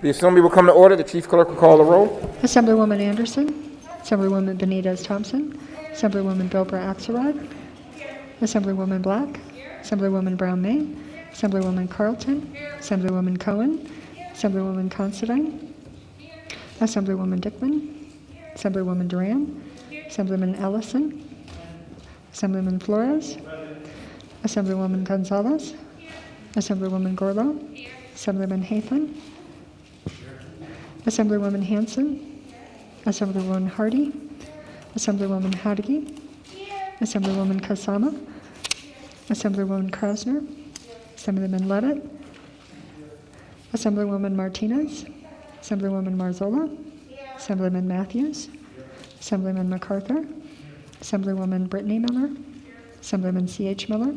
The assembly will come to order. The chief clerk will call the roll. Assemblywoman Anderson, Assemblywoman Benitez-Thompson, Assemblywoman Bilbra-Axelrod, Assemblywoman Black, Assemblywoman Brown-May, Assemblywoman Carlton, Assemblywoman Cohen, Assemblywoman Considine, Assemblywoman Dickman, Assemblywoman Duran, Assemblyman Ellison, Assemblyman Flores, Assemblywoman Gonzalez, Assemblywoman Gorlow, Assemblyman Hafen, Assemblywoman Hanson, Assemblywoman Hardy, Assemblywoman Hadigi, Assemblywoman Kasama, Assemblywoman Krasner, Assemblyman Levitt, Assemblywoman Martinez, Assemblywoman Marzola, Assemblyman Matthews, Assemblyman MacArthur, Assemblywoman Brittany Miller, Assemblyman C.H. Miller,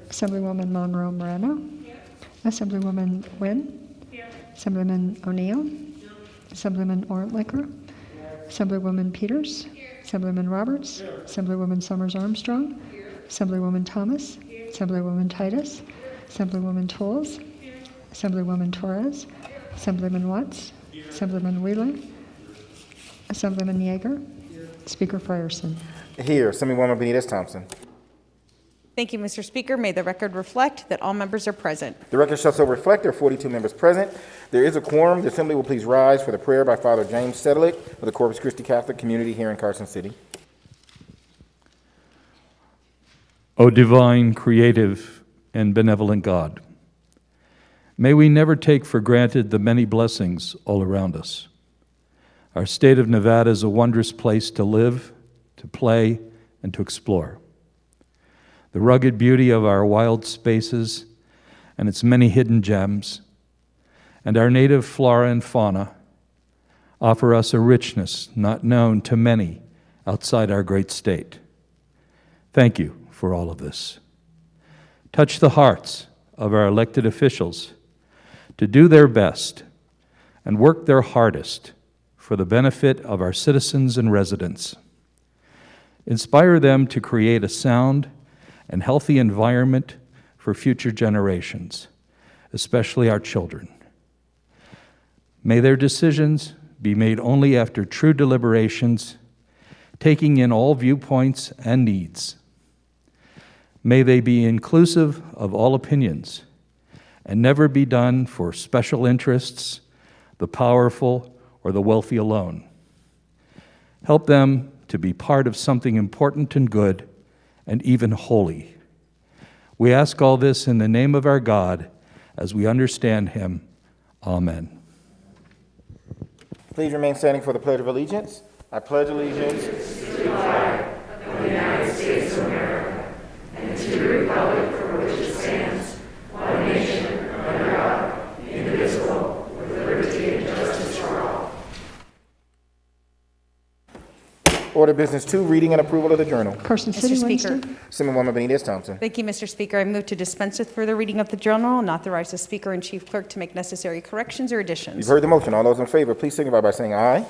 Assemblywoman Monroe Moreno, Assemblywoman Nguyen, Assemblyman O'Neill, Assemblyman Ortlicker, Assemblywoman Peters, Assemblyman Roberts, Assemblywoman Summers Armstrong, Assemblywoman Thomas, Assemblywoman Titus, Assemblywoman Tolles, Assemblywoman Torres, Assemblyman Watts, Assemblyman Wheeler, Assemblyman Yeager, Speaker Frierson. Here, Assemblywoman Benitez-Thompson. Thank you, Mr. Speaker. May the record reflect that all members are present. The record shall so reflect there are 42 members present. There is a quorum. The assembly will please rise for the prayer by Father James Sedlick of the Corpus Christi Catholic Community here in Carson City. O divine, creative, and benevolent God, may we never take for granted the many blessings all around us. Our state of Nevada is a wondrous place to live, to play, and to explore. The rugged beauty of our wild spaces and its many hidden gems, and our native flora and fauna offer us a richness not known to many outside our great state. Thank you for all of this. Touch the hearts of our elected officials to do their best and work their hardest for the benefit of our citizens and residents. Inspire them to create a sound and healthy environment for future generations, especially our children. May their decisions be made only after true deliberations, taking in all viewpoints and needs. May they be inclusive of all opinions and never be done for special interests, the powerful, or the wealthy alone. Help them to be part of something important and good and even holy. We ask all this in the name of our God as we understand him. Amen. Please remain standing for the Pledge of Allegiance. I pledge allegiance to the flag of the United States of America and to the republic for which it stands, one nation, under God, indivisible, with liberty and justice for all. Order Business 2, reading and approval of the journal. Carson Mr. City, Speaker. Wednesday. Assemblywoman Benitez-Thompson. Thank you, Mr. Speaker. I move to dispense with further reading of the journal and authorize the Speaker and Chief Clerk to make necessary corrections or additions. You've heard the motion. All those in favor, please signify by saying aye.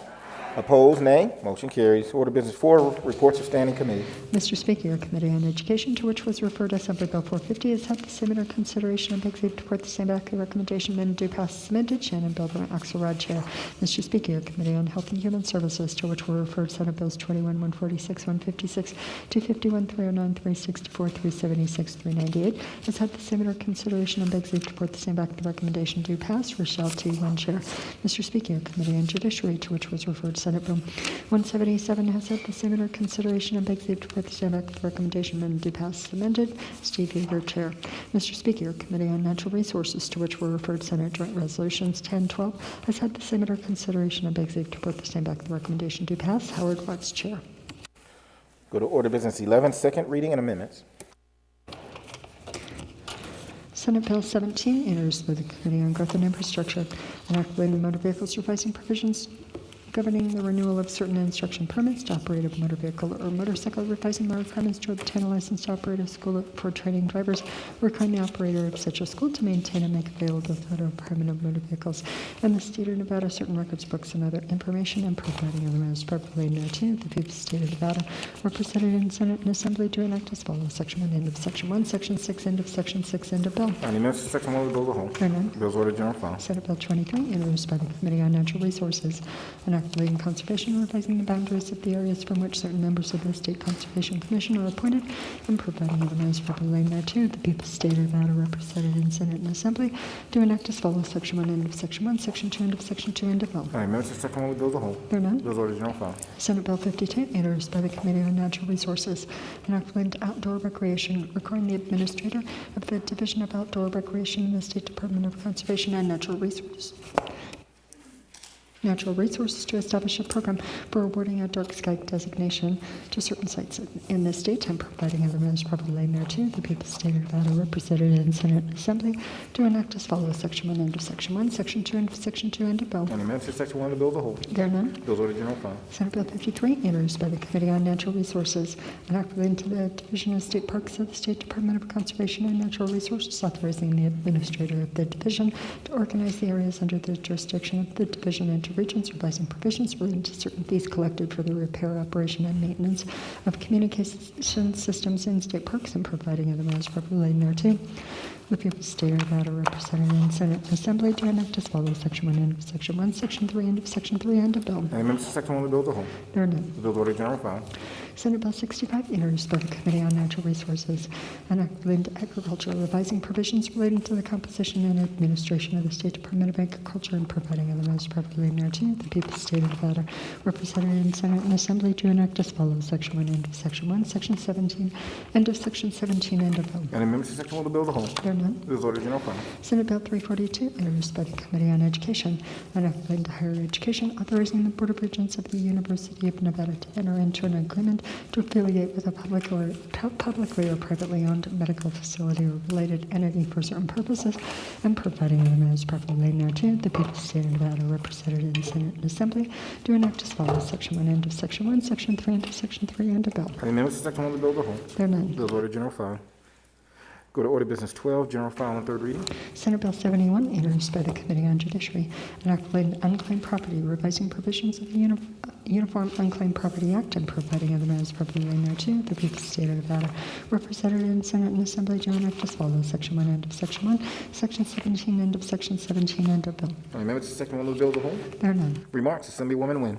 Opposed, nay. Motion carries. Order Business 4, reports of standing committee. Mr. Speaker, your Committee on Education, to which was referred Assembly Bill 450, has had the similar consideration and big leave to report the same back recommendation and due pass submitted. Shannon Bilber, Axelrod, Chair. Mr. Speaker, your Committee on Health and Human Services, to which were referred Senate Bills 21, 146, 156, 251, 309, 364, 376, 398, has had the similar consideration and big leave to report the same back recommendation due pass. Rochelle T. One, Chair. Mr. Speaker, your Committee on Judiciary, to which was referred Senate Bill 177, has had the similar consideration and big leave to report the same back recommendation and due pass amended. Steve Yeager, Chair. Mr. Speaker, your Committee on Natural Resources, to which were referred Senate Joint Resolutions 1012, has had the similar consideration and big leave to report the same back recommendation due pass. Howard Watts, Chair. Go to Order Business 11, second reading and amendments. Senate Bill 17 enters through the Committee on Growth and Infrastructure and Activating Motor Vehicles Replacing Provisions governing the renewal of certain instruction permits to operate a motor vehicle or motorcycle, revising the requirements to obtain a license to operate a school for training drivers, requiring the operator of such a school to maintain and make available to the Federal Department of Motor Vehicles and the state of Nevada certain records, books, and other information, and providing other matters properly thereto. The people of the state of Nevada, represented in Senate and Assembly, to enact as follows. Section 1, end of Section 1, Section 6, end of Section 6, end of bill. Any amendments to Section 1 of the bill as a whole? Hearing none. Bills ordered general file. Senate Bill 23, introduced by the Committee on Natural Resources, an act relating conservation, revising the boundaries of the areas from which certain members of the State Conservation Commission are appointed, and providing other matters properly thereto. The people of the state of Nevada, represented in Senate and Assembly, to enact as follows. Section 1, end of Section 1, Section 2, end of Section 2, end of bill. Any amendments to Section 1 of the bill as a whole? Hearing none. Bills ordered general file. Senate Bill 52, introduced by the Committee on Natural Resources, an act relating to outdoor recreation, requiring the administrator of the Division of Outdoor Recreation in the State Department of Conservation and Natural Resources to establish a program for awarding a dark sky designation to certain sites in the state and providing other matters properly thereto. The people of the state of Nevada, represented in Senate and Assembly, to enact as follows. Section 1, end of Section 1, Section 2, end of Section 2, end of bill. Any amendments to Section 1 of the bill as a whole? There are none. Bills ordered general file. Senate Bill 53, introduced by the Committee on Natural Resources, an act relating to the Division of State Parks of the State Department of Conservation and Natural Resources, authorizing the administrator of the division to organize the areas under the jurisdiction of the division into regions, revising provisions relating to certain fees collected for the repair, operation, and maintenance of communication systems in state parks, and providing other matters properly thereto. The people of the state of Nevada, represented in Senate and Assembly, to enact as follows. Section 1, end of Section 1, Section 3, end of Section 3, end of bill. Any amendments to Section 1 of the bill as a whole? There are none. The bills ordered general file. Senate Bill 65, introduced by the Committee on Natural Resources, an act relating to agriculture, revising provisions relating to the composition and administration of the State Department of Agriculture, and providing other matters properly thereto. The people of the state of Nevada, represented in Senate and Assembly, to enact as follows. Section 1, end of Section 1, Section 17, end of Section 17, end of bill. Any amendments to Section 1 of the bill as a whole? There are none. Bills ordered general file. Senate Bill 342, introduced by the Committee on Education, an act relating to higher education, authorizing the Board of Regents of the University of Nevada to enter into an agreement to affiliate with a publicly or privately owned medical facility or related entity for certain purposes, and providing other matters properly thereto. The people of the state of Nevada, represented in Senate and Assembly, do enact as follows. Section 1, end of Section 1, Section 3, end of Section 3, end of bill. Any amendments to Section 1 of the bill as a whole? There are none. Bills ordered general file. Go to order business 12, general file on third reading. Senate Bill 71, introduced by the Committee on Judiciary, an act relating to unclaimed property, revising provisions of the Uniform Unclaimed Property Act, and providing other matters properly thereto. The people of the state of Nevada, represented in Senate and Assembly, to enact as follows. Section 1, end of Section 1, Section 17, end of Section 17, end of bill. Any amendments to Section 1 of the bill as a whole? There are none. Remarks, Assemblywoman Nguyen.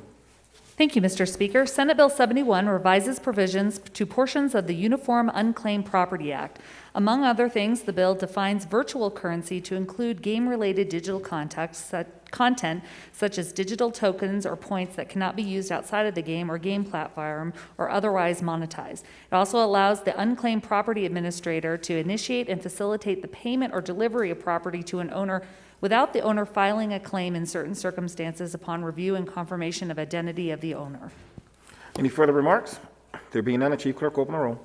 Thank you, Mr. Speaker. Senate Bill 71 revises provisions to portions of the Uniform Unclaimed Property Act. Among other things, the bill defines virtual currency to include game-related digital content such as digital tokens or points that cannot be used outside of the game or game platform or otherwise monetized. It also allows the unclaimed property administrator to initiate and facilitate the payment or delivery of property to an owner without the owner filing a claim in certain circumstances upon review and confirmation of identity of the owner. Any further remarks? There being none, the Chief Clerk open the roll.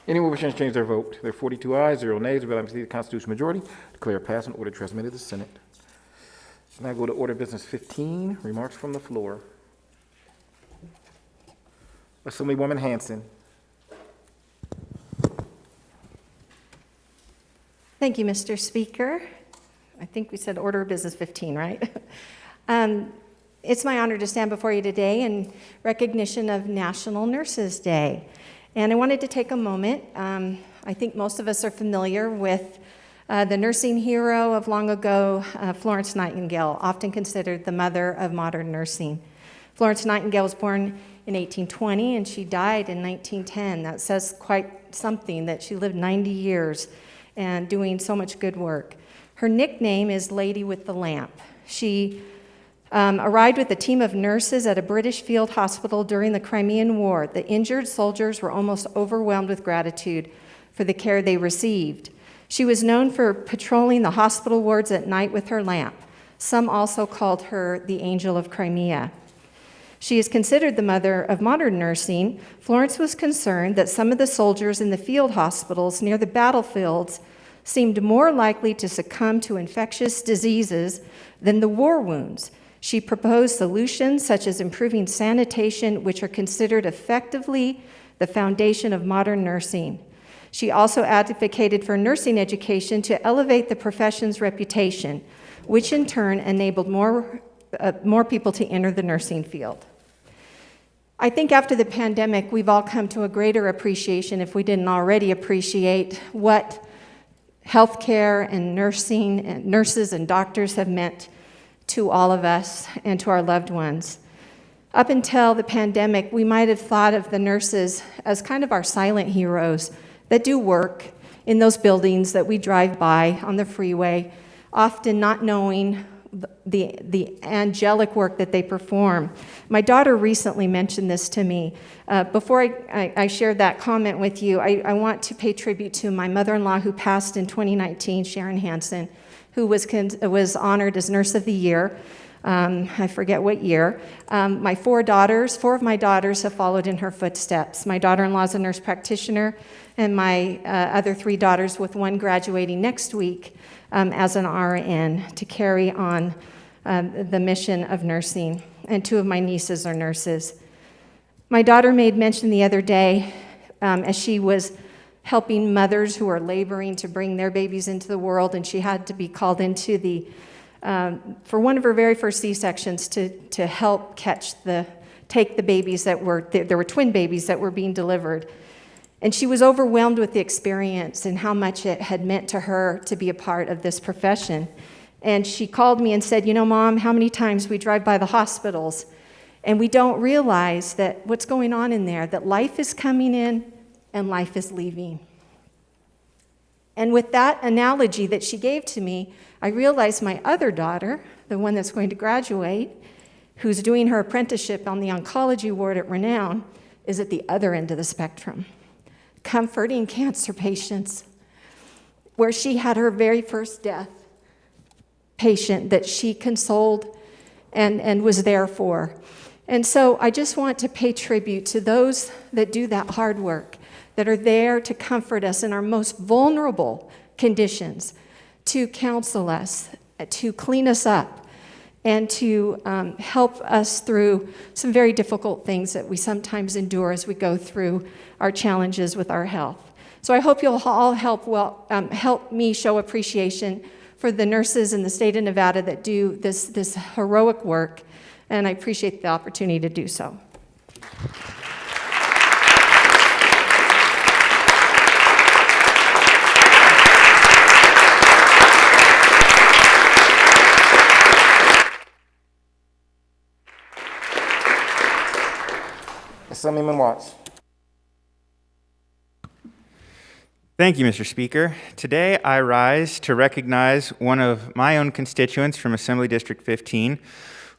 Anyone wishing to change their vote? There are 42 ayes, 0 nays. The bill having received the constitutional majority, declare pass and order transmitted to the Senate. Now go to order business 15, remarks from the floor. Assemblywoman Hanson. Thank you, Mr. Speaker. I think we said order of business 15, right? It's my honor to stand before you today in recognition of National Nurses Day. And I wanted to take a moment. I think most of us are familiar with the nursing hero of long ago, Florence Nightingale, often considered the mother of modern nursing. Florence Nightingale was born in 1820, and she died in 1910. That says quite something, that she lived 90 years and doing so much good work. Her nickname is Lady with the Lamp. She arrived with a team of nurses at a British field hospital during the Crimean War. The injured soldiers were almost overwhelmed with gratitude for the care they received. She was known for patrolling the hospital wards at night with her lamp. Some also called her the Angel of Crimea. She is considered the mother of modern nursing. Florence was concerned that some of the soldiers in the field hospitals near the battlefields seemed more likely to succumb to infectious diseases than the war wounds. She proposed solutions such as improving sanitation, which are considered effectively the foundation of modern nursing. She also advocated for nursing education to elevate the profession's reputation, which in turn enabled more people to enter the nursing field. I think after the pandemic, we've all come to a greater appreciation, if we didn't already appreciate, what healthcare and nursing and nurses and doctors have meant to all of us and to our loved ones. Up until the pandemic, we might have thought of the nurses as kind of our silent heroes that do work in those buildings that we drive by on the freeway, often not knowing the angelic work that they perform. My daughter recently mentioned this to me. Before I shared that comment with you, I want to pay tribute to my mother-in-law who passed in 2019, Sharon Hansen, who was honored as Nurse of the Year. I forget what year. Four of my daughters have followed in her footsteps. My daughter-in-law is a nurse practitioner, and my other 3 daughters, with one graduating next week as an RN to carry on the mission of nursing. And 2 of my nieces are nurses. My daughter made mention the other day as she was helping mothers who are laboring to bring their babies into the world, and she had to be called into for one of her very first C-sections to help take the babies there were twin babies that were being delivered. And she was overwhelmed with the experience and how much it had meant to her to be a part of this profession. And she called me and said, "You know, Mom, how many times we drive by the hospitals and we don't realize that what's going on in there, that life is coming in and life is leaving." And with that analogy that she gave to me, I realized my other daughter, the one that's going to graduate, who's doing her apprenticeship on the oncology ward at Renown, is at the other end of the spectrum, comforting cancer patients, where she had her very first death patient that she consoled and was there for. And so I just want to pay tribute to those that do that hard work, that are there to comfort us in our most vulnerable conditions, to counsel us, to clean us up, and to help us through some very difficult things that we sometimes endure as we go through our challenges with our health. So I hope you'll all help me show appreciation for the nurses in the state of Nevada that do this heroic work, and I appreciate the opportunity to do so. Assemblyman Watts. Thank you, Mr. Speaker. Today I rise to recognize one of my own constituents from Assembly District 15,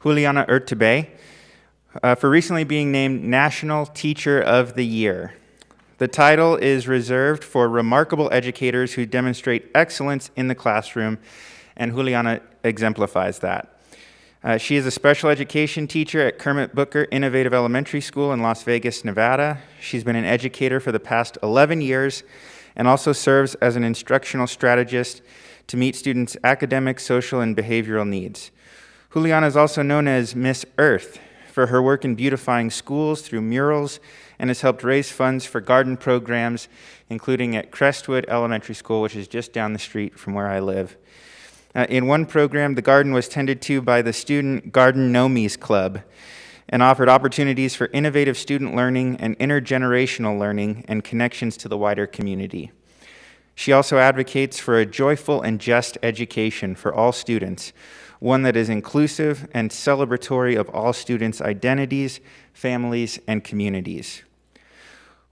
Juliana Urtubey, for recently being named National Teacher of the Year. The title is reserved for remarkable educators who demonstrate excellence in the classroom, and Juliana exemplifies that. She is a special education teacher at Kermit Booker Innovative Elementary School in Las Vegas, Nevada. She's been an educator for the past 11 years and also serves as an instructional strategist to meet students' academic, social, and behavioral needs. Juliana is also known as Miss Earth for her work in beautifying schools through murals and has helped raise funds for garden programs, including at Crestwood Elementary School, which is just down the street from where I live. In one program, the garden was tended to by the Student Garden Nomies Club and offered opportunities for innovative student learning and intergenerational learning and connections to the wider community. She also advocates for a joyful and just education for all students, one that is inclusive and celebratory of all students' identities, families, and communities.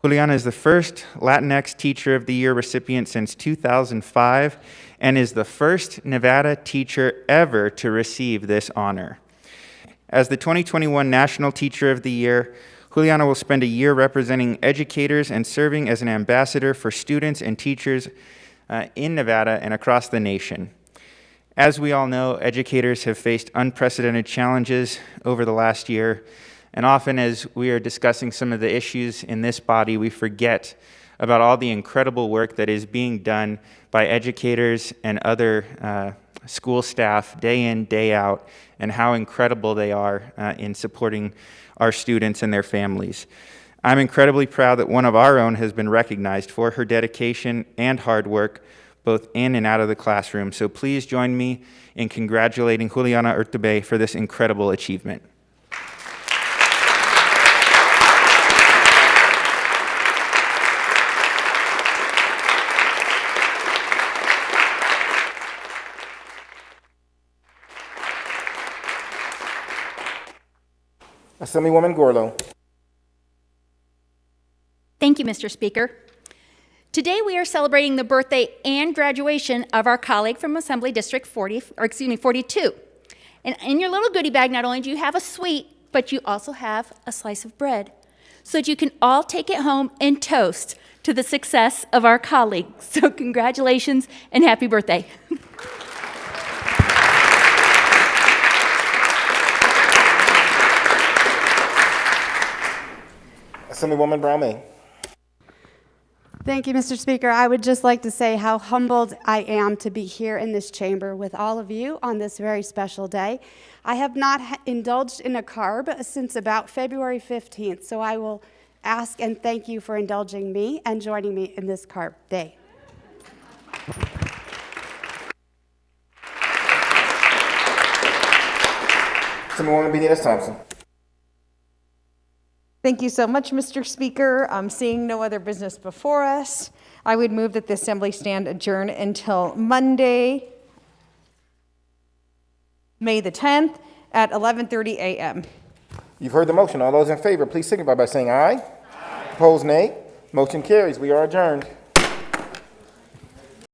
Juliana is the first Latinx Teacher of the Year recipient since 2005 and is the first Nevada teacher ever to receive this honor. As the 2021 National Teacher of the Year, Juliana will spend a year representing educators and serving as an ambassador for students and teachers in Nevada and across the nation. As we all know, educators have faced unprecedented challenges over the last year, And often as we are discussing some of the issues in this body, we forget about all the incredible work that is being done by educators and other school staff day in, day out, and how incredible they are in supporting our students and their families. I'm incredibly proud that one of our own has been recognized for her dedication and hard work, both in and out of the classroom. So please join me in congratulating Juliana Urtubey for this incredible achievement. Assemblywoman Gorlow. Thank you, Mr. Speaker. Today we are celebrating the birthday and graduation of our colleague from Assembly District 42. And in your little goodie bag, not only do you have a sweet, but you also have a slice of bread, so that you can all take it home and toast to the success of our colleague. So congratulations and happy birthday. Assemblywoman Brown-May. Thank you, Mr. Speaker. I would just like to say how humbled I am to be here in this chamber with all of you on this very special day. I have not indulged in a carb since about February 15th, so I will ask and thank you for indulging me and joining me in this carb day. Assemblywoman Benitez Thompson. Thank you so much, Mr. Speaker. Seeing no other business before us, I would move that the Assembly stand adjourned until Monday, May the 10th at 11:30 a.m. You've heard the motion. All those in favor, please signify by saying aye. Aye. Opposed, nay. Motion carries. We are adjourned.